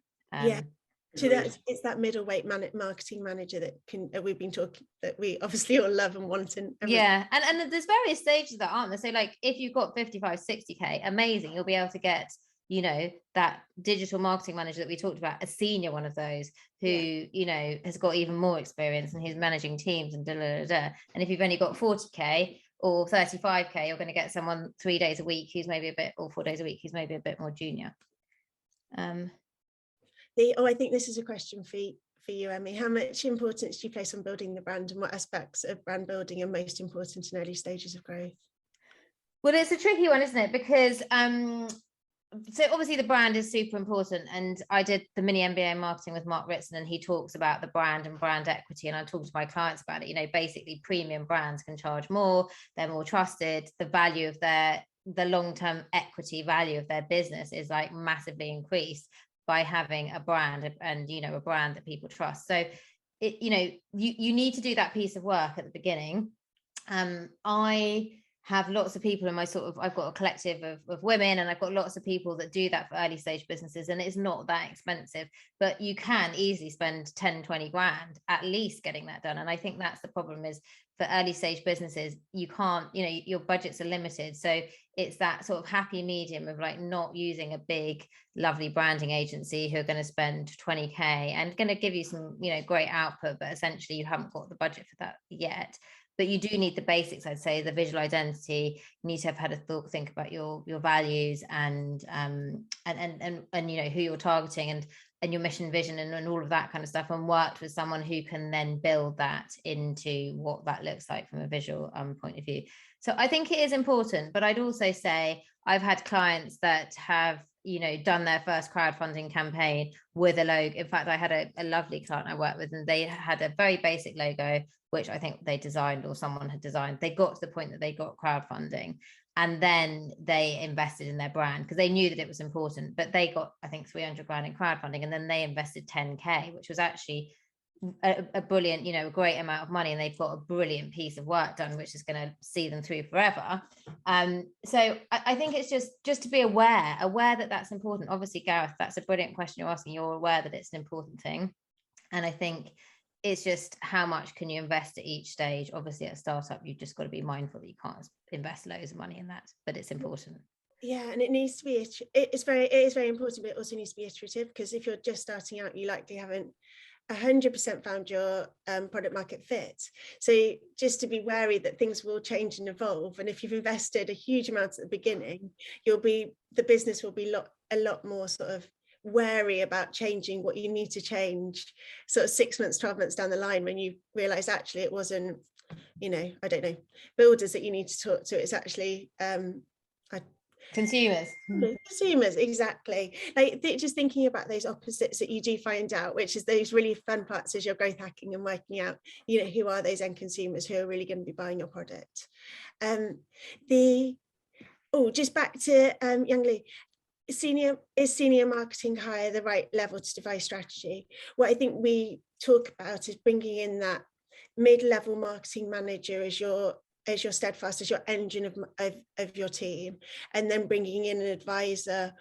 So it's that middleweight marketing manager that we've been talking, that we obviously all love and want. And there's various stages that aren't there. So like if you've got 55, 60k, amazing. You'll be able to get, you know, that digital marketing manager that we talked about, a senior one of those who, you know, has got even more experience and who's managing teams and And if you've only got 40k or 35k, you're going to get someone 3 days a week who's maybe or 4 days a week who's maybe a bit more junior. I think this is a question for you, Emmie. How much importance do you place on building the brand, and what aspects of brand building are most important in early stages of growth? Well, it's a tricky one, isn't it? Because so obviously the brand is super important, and I did the mini MBA in marketing with Mark Ritson, and he talks about the brand and brand equity, and I talk to my clients about it. You know, basically premium brands can charge more, they're more trusted, the value of the long-term equity value of their business is like massively increased by having a brand, and, you know, a brand that people trust. So it, you know, you need to do that piece of work at the beginning. I have lots of people in my I've got a collective of women, and I've got lots of people that do that for early stage businesses, and it's not that expensive, but you can easily spend 10, 20 grand at least getting that done. And I think that's the problem, is for early stage businesses, you can't, you know, your budgets are limited. So it's that sort of happy medium of like not using a big, lovely branding agency who are going to spend 20k and going to give you some, you know, great output, but essentially you haven't got the budget for that yet. But you do need the basics, I'd say, the visual identity. You need to have had a think about your values and you know, who you're targeting and your mission, vision, and all of that kind of stuff, and worked with someone who can then build that into what that looks like from a visual point of view. So I think it is important, but I'd also say I've had clients that have, you know, done their first crowdfunding campaign with a logo. In fact, I had a lovely client I worked with, and they had a very basic logo, which I think they designed or someone had designed. They got to the point that they got crowdfunding, and then they invested in their brand because they knew that it was important. But they got, I think, 300 grand in crowdfunding, and then they invested 10k, which was actually a brilliant, you know, a great amount of money, and they've got a brilliant piece of work done, which is going to see them through forever. So I think it's just to be aware that that's important. Obviously, Gareth, that's a brilliant question you're asking. You're aware that it's an important thing, and I think it's just how much can you invest at each stage. Obviously, at a startup, you've just got to be mindful that you can't invest loads of money in that, but it's important. Yeah, and it needs to be, it is very important, but it also needs to be iterative, because if you're just starting out, you likely haven't 100% found your product market fit. So just to be wary that things will change and evolve, and if you've invested a huge amount at the beginning, the business will be a lot more sort of wary about changing what you need to change sort of 6 months, 12 months down the line, when you realize actually it wasn't, you know, I don't know, builders that you need to talk to, it's actually consumers, exactly. Like just thinking about those opposites that you do find out, which is those really fun parts as you're growth hacking and working out, you know, who are those end consumers who are really going to be buying your product. Just back to Young Lee, senior marketing hire the right level to devise strategy? What I think we talk about is bringing in that mid-level marketing manager as your steadfast, as your engine of your team, and then bringing in an advisor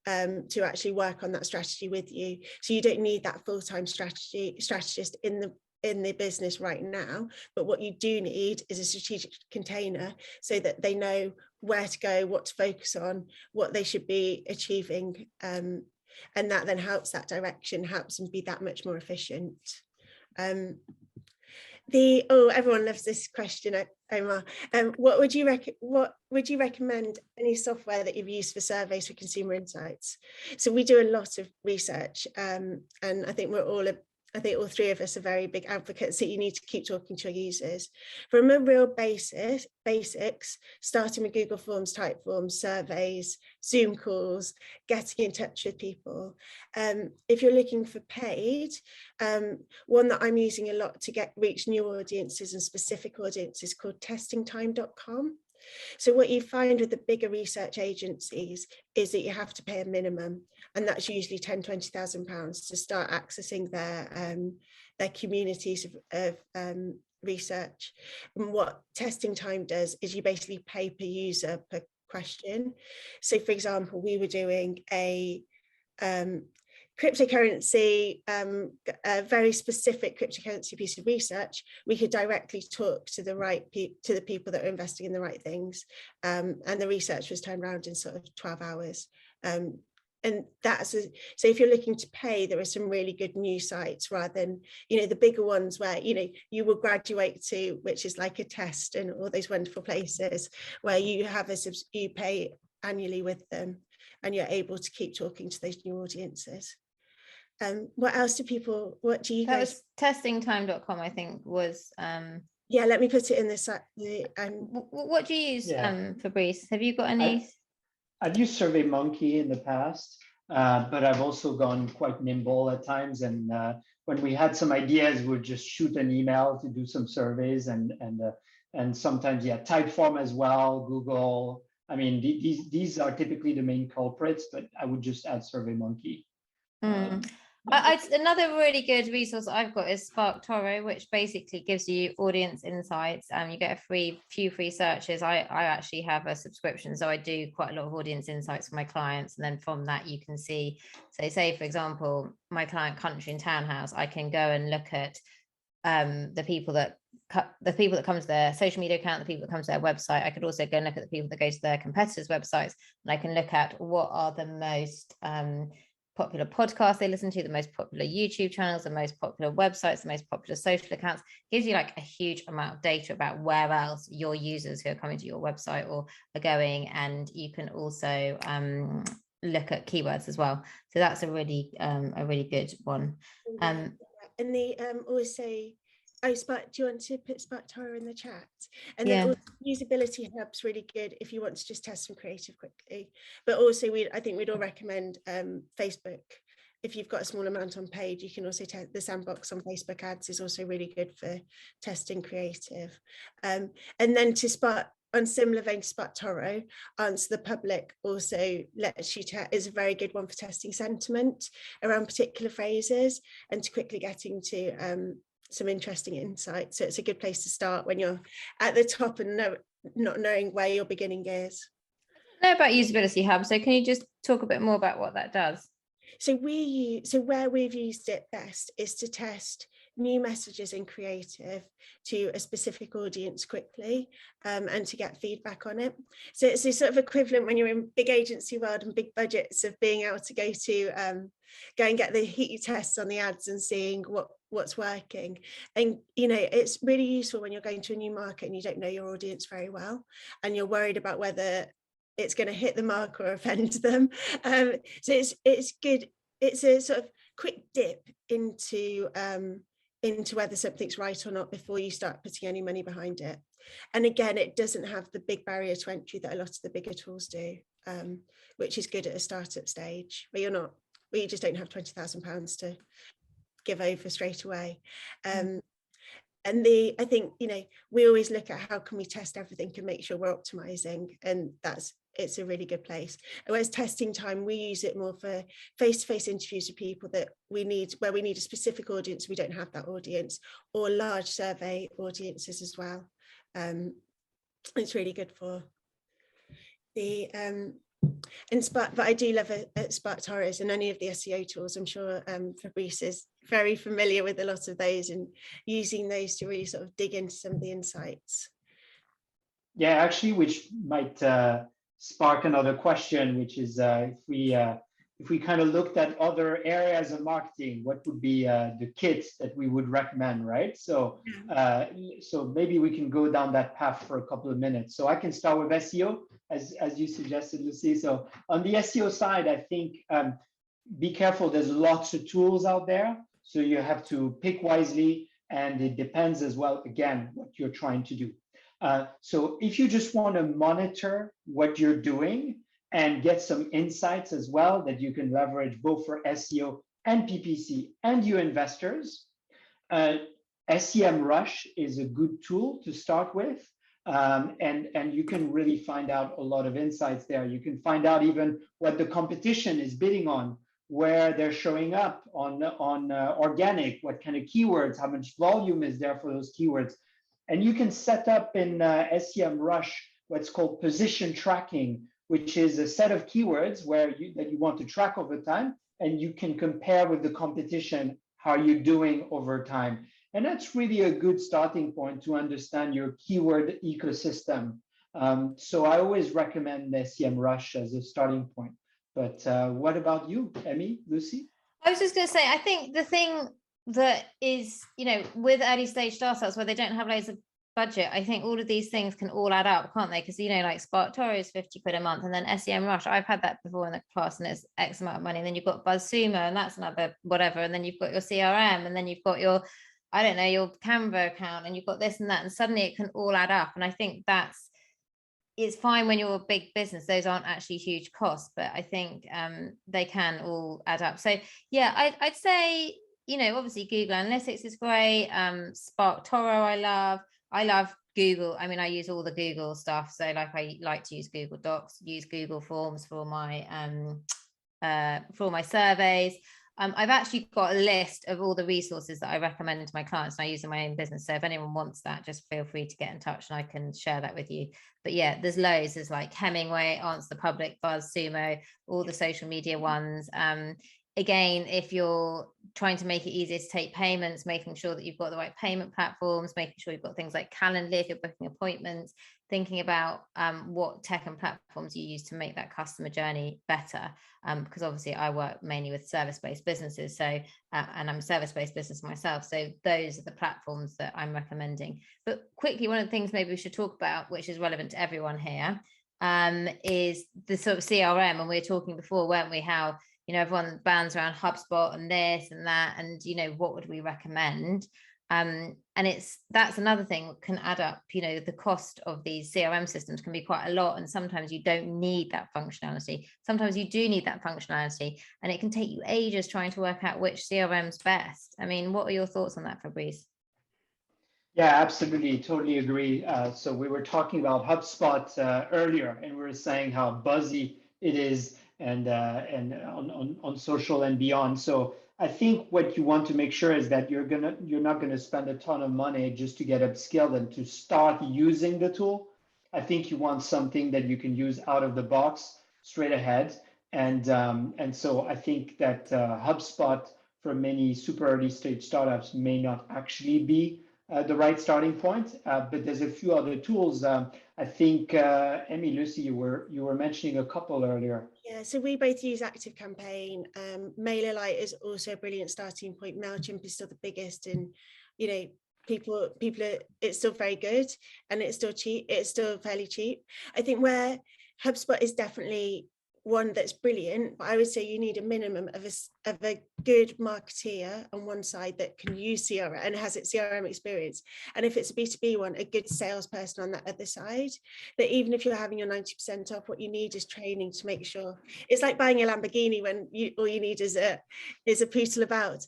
to actually work on that strategy with you. So you don't need that full-time strategist in the business right now, but what you do need is a strategic container, so that they know where to go, what to focus on, what they should be achieving, and that then helps that direction, helps them be that much more efficient. Everyone loves this question, Omar. What would you recommend, any software that you've used for surveys for consumer insights? So we do a lot of research, and I think we're all I think all three of us are very big advocates that you need to keep talking to your users. From a real basics, starting with Google Forms, type forms, surveys, Zoom calls, getting in touch with people. If you're looking for paid, one that I'm using a lot to reach new audiences and specific audiences called testingtime.com. So what you find with the bigger research agencies is that you have to pay a minimum, and that's usually £10,000-20,000 to start accessing their communities of research. And what Testing Time does is you basically pay per user per question. So for example, we were doing a cryptocurrency, a very specific cryptocurrency piece of research. We could directly talk to the people that are investing in the right things, and the research was turned around in sort of 12 hours. And so if you're looking to pay, there are some really good new sites rather than, the bigger ones where, you will graduate to, which is like a test and all those wonderful places where you have you pay annually with them and you're able to keep talking to those new audiences. What else what do you that guys? That was testingtime.com, I think was. Yeah, let me put it in this. What do you use, Fabrice? Have you got any? I've used SurveyMonkey in the past, but I've also gone quite nimble at times. And when we had some ideas, we'd just shoot an email to do some surveys, and sometimes, Typeform as well, Google. I mean, these are typically the main culprits, but I would just add SurveyMonkey. Another really good resource I've got is SparkToro, which basically gives you audience insights. You get a few free searches. I actually have a subscription, so I do quite a lot of audience insights for my clients, and then from that you can see. So say for example, my client Country and Townhouse, I can go and look at the people that come to their social media account, the people that come to their website. I could also go and look at the people that go to their competitors' websites, and I can look at what are the most popular podcasts they listen to, the most popular YouTube channels, the most popular websites, the most popular social accounts. It gives you like a huge amount of data about where else your users who are coming to your website or are going, and you can also look at keywords as well. So that's a really good one. And the also, do you want to put SparkToro in the chat? And then also, usability hub's really good if you want to just test some creative quickly. But also, I think we'd all recommend Facebook. If you've got a small amount on paid, you can also test the sandbox on Facebook ads is also really good for testing creative. And then on similar vein to SparkToro, Answer the Public also lets you is a very good one for testing sentiment around particular phrases and to quickly getting to some interesting insights. So it's a good place to start when you're at the top and not knowing where your beginning is. I know about Usability Hub, so can you just talk a bit more about what that does? So where we've used it best is to test new messages in creative to a specific audience quickly, and to get feedback on it. So it's a sort of equivalent when you're in big agency world and big budgets of being able to go and get the heat tests on the ads and seeing what's working. And it's really useful when you're going to a new market and you don't know your audience very well and you're worried about whether it's going to hit the mark or offend them. So it's good. It's a sort of quick dip into whether something's right or not before you start putting any money behind it. And again, it doesn't have the big barrier to entry that a lot of the bigger tools do, which is good at a startup stage where you just don't have £20,000 to give over straight away. And I think, we always look at how can we test everything and make sure we're optimizing, and it's a really good place. Whereas Testing Time, we use it more for face-to-face interviews with people that where we need a specific audience, we don't have that audience, or large survey audiences as well. It's really good for the but I do love SparkToro and any of the SEO tools. I'm sure Fabrice is very familiar with a lot of those and using those to really sort of dig into some of the insights. Yeah, actually, which might spark another question, which is if we kind of looked at other areas of marketing, what would be the kits that we would recommend, right? So so maybe we can go down that path for a couple of minutes. So I can start with SEO, as you suggested, Lucy. So on the SEO side, I think be careful. There's lots of tools out there. So you have to pick wisely, and it depends as well, again, what you're trying to do. So if you just want to monitor what you're doing and get some insights as well that you can leverage both for SEO and PPC and you investors, SEMrush is a good tool to start with. And you can really find out a lot of insights there. You can find out even what the competition is bidding on, where they're showing up on organic, what kind of keywords, how much volume is there for those keywords. And you can set up in SEMrush what's called position tracking, which is a set of keywords that you want to track over time, and you can compare with the competition how you're doing over time. And that's really a good starting point to understand your keyword ecosystem. So I always recommend SEMrush as a starting point. But what about you, Emmie, Lucy? I was just going to say, I think the thing that is, with early stage startups where they don't have loads of budget, I think all of these things can all add up, can't they? Because, like SparkToro is 50 quid a month, and then SEMrush, I've had that before in the past, and it's X amount of money. And then you've got BuzzSumo, and that's another whatever. And then you've got your CRM, and then you've got your, I don't know, your Canva account, and you've got this and that, and suddenly it can all add up. And I think it's fine when you're a big business. Those aren't actually huge costs, but I think they can all add up. So yeah, I'd say, obviously Google Analytics is great. SparkToro, I love Google. I mean, I use all the Google stuff. So like, I like to use Google Docs, use Google Forms for my surveys. I've actually got a list of all the resources that I recommend to my clients, and I use in my own business. So if anyone wants that, just feel free to get in touch and I can share that with you. But yeah, there's loads. There's like Hemingway, Answer the Public, BuzzSumo, all the social media ones. Again, if you're trying to make it easier to take payments, making sure that you've got the right payment platforms, making sure you've got things like Calendly if you're booking appointments, thinking about what tech and platforms you use to make that customer journey better. Because obviously I work mainly with service-based businesses, so and I'm a service-based business myself, so those are the platforms that I'm recommending. But quickly, one of the things maybe we should talk about, which is relevant to everyone here, is the sort of CRM. And we were talking before, weren't we, how everyone bands around HubSpot and this and that, and what would we recommend? And that's another thing that can add up. The cost of these CRM systems can be quite a lot, and sometimes you don't need that functionality. Sometimes you do need that functionality, and it can take you ages trying to work out which CRM's best. I mean, what are your thoughts on that, Fabrice? Yeah, absolutely, totally agree. So we were talking about HubSpot earlier, and we were saying how buzzy it is, and on social and beyond. So I think what you want to make sure is that you're not gonna spend a ton of money just to get upskilled and to start using the tool. I think you want something that you can use out of the box straight ahead. And so I think that HubSpot for many super early stage startups may not actually be the right starting point, but there's a few other tools. I think Emmie, Lucy, you were mentioning a couple earlier. Yeah, so we both use ActiveCampaign. MailerLite is also a brilliant starting point. MailChimp is still the biggest, and people are, it's still very good, and it's still cheap. It's still fairly cheap. I think where HubSpot is definitely one that's brilliant, but I would say you need a minimum of a good marketeer on one side that can use CRM and has its CRM experience, and if it's a B2B one, a good salesperson on that other side. That even if you're having your 90% off, what you need is training to make sure. It's like buying a Lamborghini when all you need is a poodle about.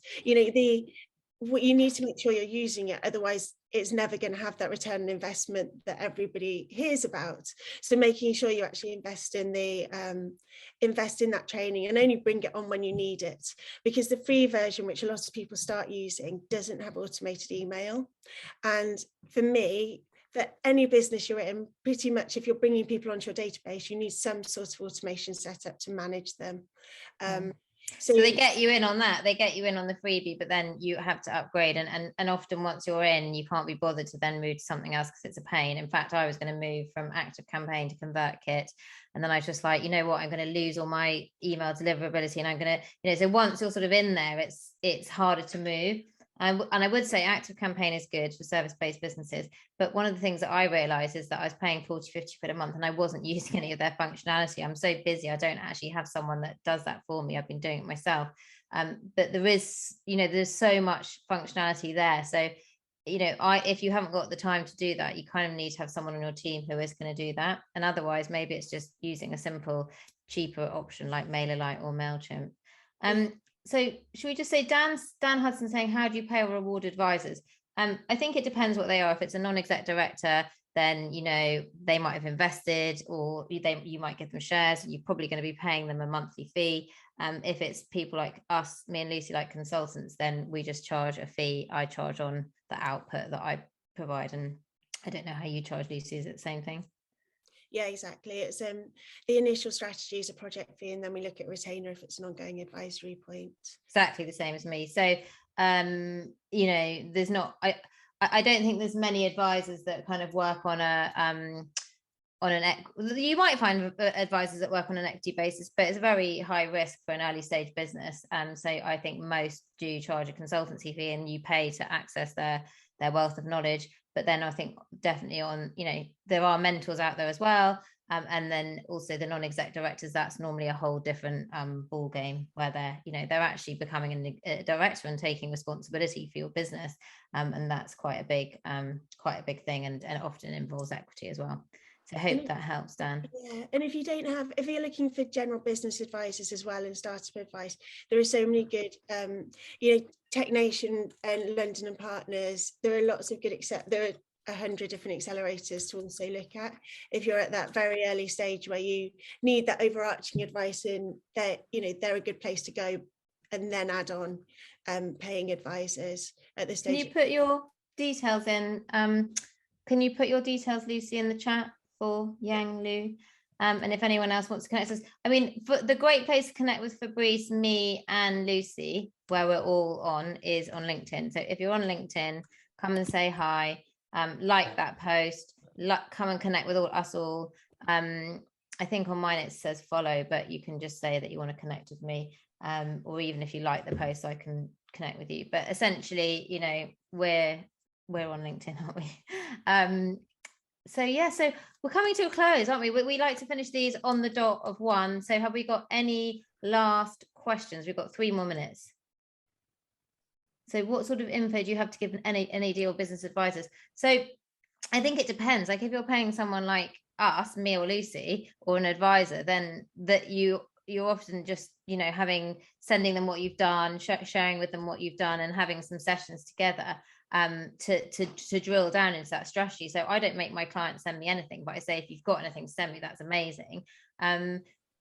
What you need to make sure you're using it, otherwise it's never going to have that return on investment that everybody hears about. So making sure you actually invest in that training, and only bring it on when you need it, because the free version, which a lot of people start using, doesn't have automated email. And for me, for any business you're in, pretty much if you're bringing people onto your database, you need some sort of automation set up to manage them. So they get you in on that. They get you in on the freebie, but then you have to upgrade. And often once you're in, you can't be bothered to then move to something else because it's a pain. In fact, I was going to move from ActiveCampaign to ConvertKit. And then I was just like, you know what, I'm going to lose all my email deliverability. And I'm going to, so once you're sort of in there, it's harder to move. And I would say ActiveCampaign is good for service-based businesses. But one of the things that I realized is that I was paying 40, 50 quid a month and I wasn't using any of their functionality. I'm so busy. I don't actually have someone that does that for me. I've been doing it myself. But there is, there's so much functionality there. So, if you haven't got the time to do that, you kind of need to have someone on your team who is going to do that. And otherwise, maybe it's just using a simple, cheaper option like MailerLite or MailChimp. So should we just say Dan Hudson saying, how do you pay or reward advisors? I think it depends what they are. If it's a non-exec director, then they might have invested, or you might give them shares, and you're probably going to be paying them a monthly fee. If it's people like us, me and Lucy, like consultants, then we just charge a fee. I charge on the output that I provide, and I don't know how you charge, Lucy. Is it the same thing? Yeah, exactly. It's the initial strategy is a project fee, and then we look at retainer if it's an ongoing advisory point. Exactly the same as me. So there's not, I don't think there's many advisors that kind of work on you might find advisors that work on an equity basis, but it's a very high risk for an early stage business. So I think most do charge a consultancy fee, and you pay to access their wealth of knowledge. But then I think definitely on, there are mentors out there as well. And then also the non-exec directors, that's normally a whole different ball game, where they're actually becoming a director and taking responsibility for your business. And that's quite a big thing, and often involves equity as well. So I hope that helps, Dan. Yeah, and if you're looking for general business advisors as well and startup advice, there are so many good, Tech Nation and London and Partners. There are lots of good, there are 100 different accelerators to also look at if you're at that very early stage where you need that overarching advice, and they're a good place to go, and then add on paying advisors at this stage. Can you put your details in? Can you put your details, Lucy, in the chat for Yang Lu? And if anyone else wants to connect us, the great place to connect with Fabrice, me, and Lucy, where we're all on, is on LinkedIn. So if you're on LinkedIn, come and say hi, like that post, come and connect with us all. I think on mine it says follow, but you can just say that you want to connect with me, or even if you like the post, I can connect with you. But essentially, we're on LinkedIn, aren't we? So we're coming to a close, aren't we? We like to finish these on the dot of 1. So have we got any last questions? We've got 3 more minutes. So what sort of info do you have to give NAD or business advisors? So I think it depends. Like if you're paying someone like us, me or Lucy, or an advisor, then that you're often just, sending them what you've done, sharing with them what you've done, and having some sessions together to drill down into that strategy. So I don't make my clients send me anything, but I say, if you've got anything to send me, that's amazing.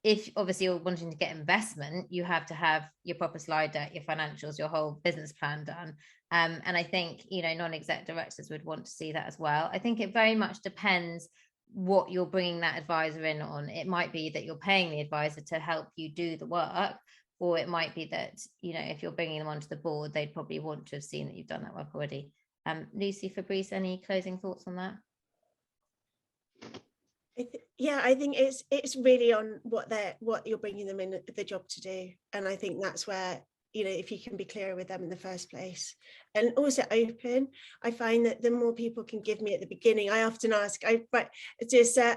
If obviously you're wanting to get investment, you have to have your proper slide deck, your financials, your whole business plan done. And I think, non-exec directors would want to see that as well. I think it very much depends what you're bringing that advisor in on. It might be that you're paying the advisor to help you do the work, or it might be that, if you're bringing them onto the board, they'd probably want to have seen that you've done that work already. Lucy, Fabrice, any closing thoughts on that? I think it's really on what you're bringing them in the job to do, and I think that's where, if you can be clearer with them in the first place, and also open. I find that the more people can give me at the beginning, I often ask, I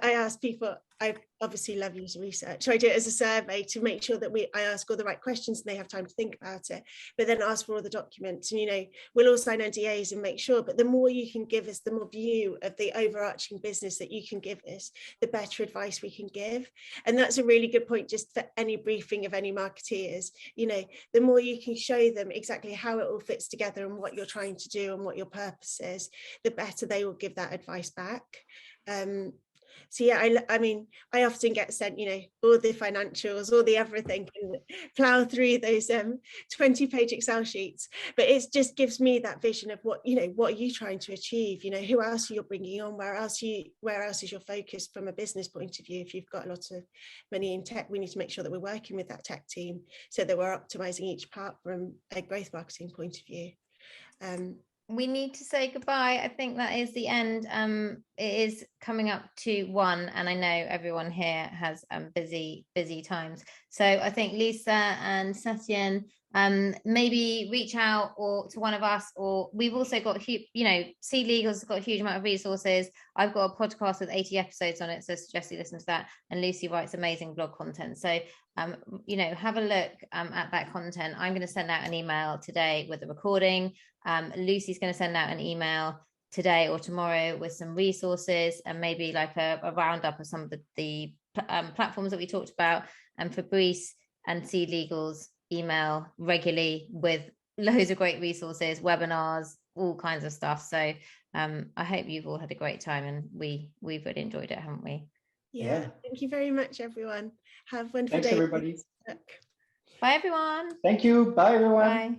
ask people, I obviously love user research, so I do it as a survey to make sure that I ask all the right questions and they have time to think about it, but then ask for all the documents, and we'll all sign NDAs and make sure, but the more you can give us, the more view of the overarching business that you can give us, the better advice we can give. And that's a really good point just for any briefing of any marketeers. The more you can show them exactly how it all fits together and what you're trying to do and what your purpose is, the better they will give that advice back. So I often get sent, all the financials, all the everything, and plow through those 20-page Excel sheets. But it just gives me that vision of what are you trying to achieve? Who else are you bringing on? Where else is your focus from a business point of view? If you've got a lot of money in tech, we need to make sure that we're working with that tech team so that we're optimizing each part from a growth marketing point of view. We need to say goodbye. I think that is the end. it is coming up to 1, and I know everyone here has busy times. So I think Lisa and Satyen, maybe reach out or to one of us, or we've also got, SeedLegals has got a huge amount of resources. I've got a podcast with 80 episodes on it, so suggest you listen to that. And Lucy writes amazing blog content. So, have a look at that content. I'm going to send out an email today with the recording. Lucy's going to send out an email today or tomorrow with some resources and maybe like a roundup of some of the platforms that we talked about. And Fabrice and SeedLegals email regularly with loads of great resources, webinars, all kinds of stuff. So I hope you've all had a great time, and we've really enjoyed it, haven't we? Yeah. Thank you very much, everyone. Have a wonderful day. Thanks, everybody. Bye, everyone. Thank you. Bye, everyone. Bye.